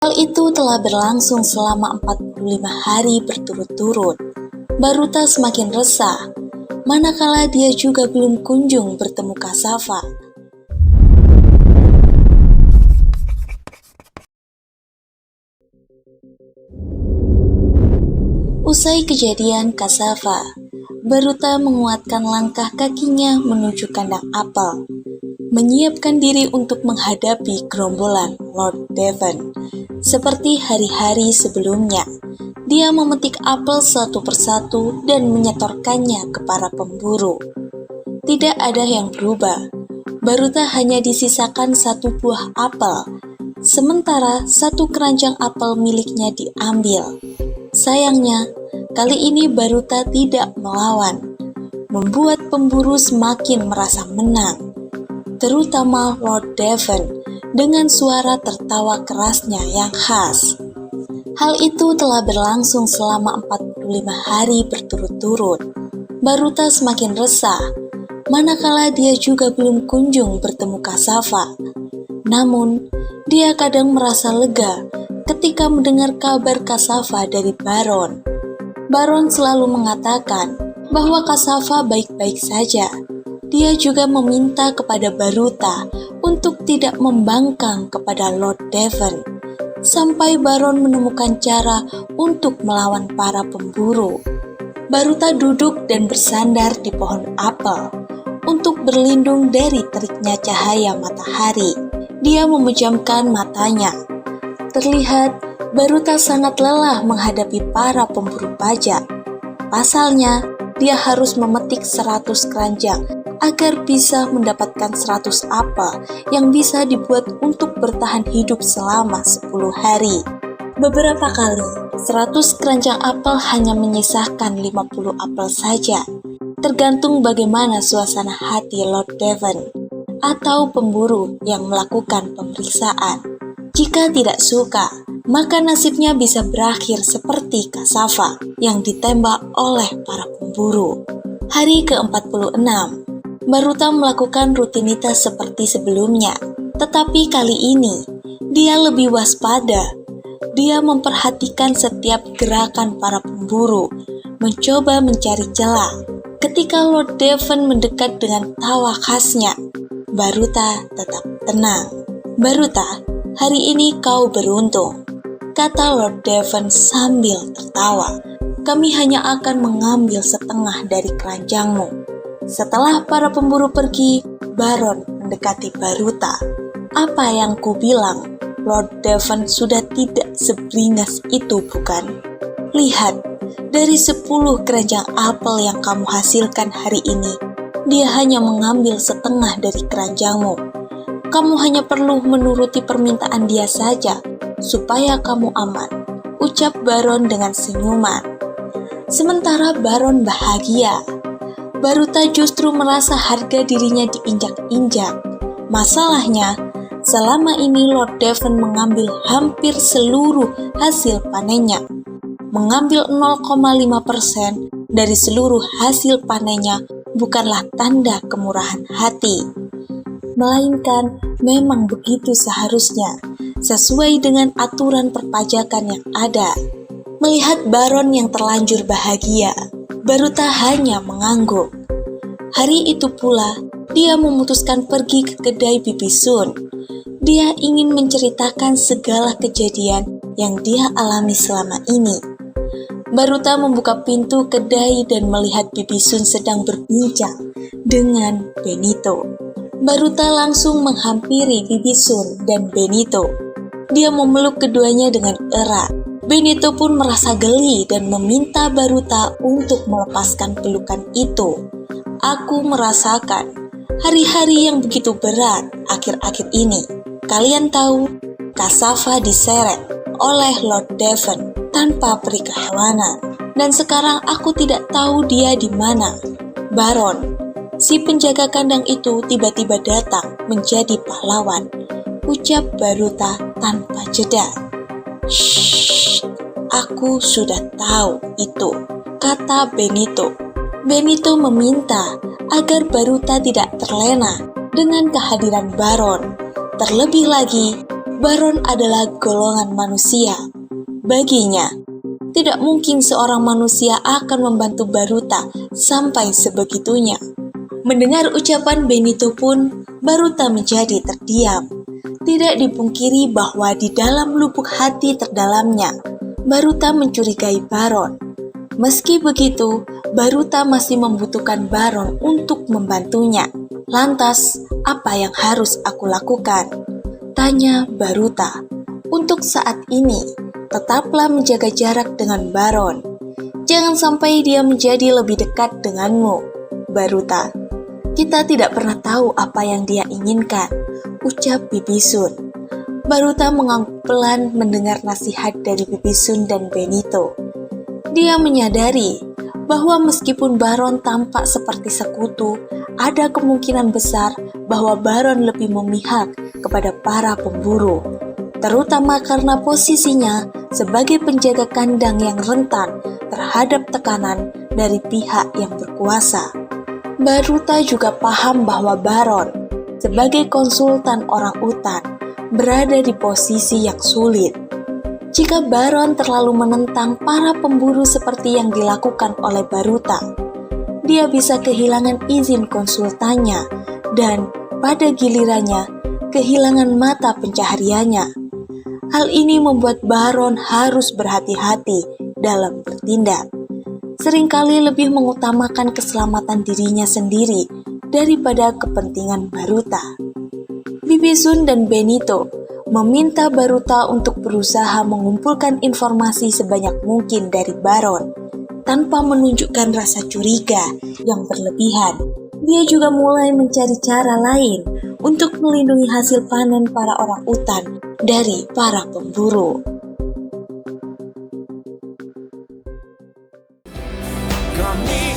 Hal itu telah berlangsung selama 45 hari berturut-turut. Baruta semakin resah, manakala dia juga belum kunjung bertemu Kasava. Usai kejadian Kasava, Baruta menguatkan langkah kakinya menuju kandang apel, menyiapkan diri untuk menghadapi gerombolan Lord Devon. Seperti hari-hari sebelumnya, dia memetik apel satu persatu dan menyetorkannya ke para pemburu. Tidak ada yang berubah. Baruta hanya disisakan satu buah apel, sementara satu keranjang apel miliknya diambil. Sayangnya, kali ini Baruta tidak melawan, membuat pemburu semakin merasa menang, terutama Lord Devon dengan suara tertawa kerasnya yang khas. Hal itu telah berlangsung selama 45 hari berturut-turut. Baruta semakin resah, manakala dia juga belum kunjung bertemu Kasava. Namun, dia kadang merasa lega ketika mendengar kabar Kasava dari Baron. Baron selalu mengatakan bahwa Kasava baik-baik saja. Dia juga meminta kepada Baruta untuk tidak membangkang kepada Lord Devon, sampai Baron menemukan cara untuk melawan para pemburu. Baruta duduk dan bersandar di pohon apel untuk berlindung dari teriknya cahaya matahari. Dia memejamkan matanya. Terlihat Baruta sangat lelah menghadapi para pemburu pajak. Pasalnya, dia harus memetik 100 keranjang agar bisa mendapatkan 100 apel yang bisa dibuat untuk bertahan hidup selama 10 hari. Beberapa kali, 100 keranjang apel hanya menyisahkan 50 apel saja, tergantung bagaimana suasana hati Lord Devon atau pemburu yang melakukan pemeriksaan. Jika tidak suka, maka nasibnya bisa berakhir seperti Kasava yang ditembak oleh para pemburu. Hari ke-46, Baruta melakukan rutinitas seperti sebelumnya, tetapi kali ini dia lebih waspada. Dia memperhatikan setiap gerakan para pemburu, mencoba mencari celah. Ketika Lord Devon mendekat dengan tawa khasnya, Baruta tetap tenang. "Baruta, hari ini kau beruntung," kata Lord Devon sambil tertawa. "Kami hanya akan mengambil setengah dari keranjangmu." Setelah para pemburu pergi, Baron mendekati Baruta. "Apa yang ku bilang? Lord Devon sudah tidak seberingas itu, bukan? Lihat, dari 10 keranjang apel yang kamu hasilkan hari ini, dia hanya mengambil setengah dari keranjangmu. Kamu hanya perlu menuruti permintaan dia saja, supaya kamu aman," ucap Baron dengan senyuman. Sementara Baron bahagia, Baruta justru merasa harga dirinya diinjak-injak. Masalahnya, selama ini Lord Devon mengambil hampir seluruh hasil panennya. Mengambil 0,5% dari seluruh hasil panennya bukanlah tanda kemurahan hati, melainkan memang begitu seharusnya, sesuai dengan aturan perpajakan yang ada. Melihat Baron yang terlanjur bahagia, Baruta hanya mengangguk. Hari itu pula, dia memutuskan pergi ke kedai Bibi Sun. Dia ingin menceritakan segala kejadian yang dia alami selama ini. Baruta membuka pintu kedai dan melihat Bibi Sun sedang berbincang dengan Benito. Baruta langsung menghampiri Bibi Sun dan Benito. Dia memeluk keduanya dengan erat. Benito pun merasa geli dan meminta Baruta untuk melepaskan pelukan itu. "Aku merasakan hari-hari yang begitu berat akhir-akhir ini. Kalian tahu, Kasava diseret oleh Lord Devon tanpa peri kehewanan, dan sekarang aku tidak tahu dia di mana. Baron, si penjaga kandang itu tiba-tiba datang menjadi pahlawan," ucap Baruta tanpa jeda. "Shh, aku sudah tahu itu," kata Benito. Benito meminta agar Baruta tidak terlena dengan kehadiran Baron. Terlebih lagi, Baron adalah golongan manusia. Baginya, tidak mungkin seorang manusia akan membantu Baruta sampai sebegitunya. Mendengar ucapan Benito pun, Baruta menjadi terdiam. Tidak dipungkiri bahwa di dalam lubuk hati terdalamnya, Baruta mencurigai Baron. Meski begitu, Baruta masih membutuhkan Baron untuk membantunya. Lantas, apa yang harus aku lakukan? Tanya Baruta. Untuk saat ini, tetaplah menjaga jarak dengan Baron. Jangan sampai dia menjadi lebih dekat denganmu, Baruta. Kita tidak pernah tahu apa yang dia inginkan, ucap Bibisun. Baruta mengangguk pelan mendengar nasihat dari Bibisun dan Benito. Dia menyadari bahwa meskipun Baron tampak seperti sekutu, ada kemungkinan besar bahwa Baron lebih memihak kepada para pemburu, terutama karena posisinya sebagai penjaga kandang yang rentan terhadap tekanan dari pihak yang berkuasa. Baruta juga paham bahwa Baron, sebagai konsultan orang utan, berada di posisi yang sulit. Jika Baron terlalu menentang para pemburu seperti yang dilakukan oleh Baruta, dia bisa kehilangan izin konsultannya dan pada gilirannya kehilangan mata pencahariannya. Hal ini membuat Baron harus berhati-hati dalam bertindak. Seringkali lebih mengutamakan keselamatan dirinya sendiri daripada kepentingan Baruta. Bibisun dan Benito meminta Baruta untuk berusaha mengumpulkan informasi sebanyak mungkin dari Baron tanpa menunjukkan rasa curiga yang berlebihan. Dia juga mulai mencari cara lain untuk melindungi hasil panen para orang utan dari para pemburu. Kami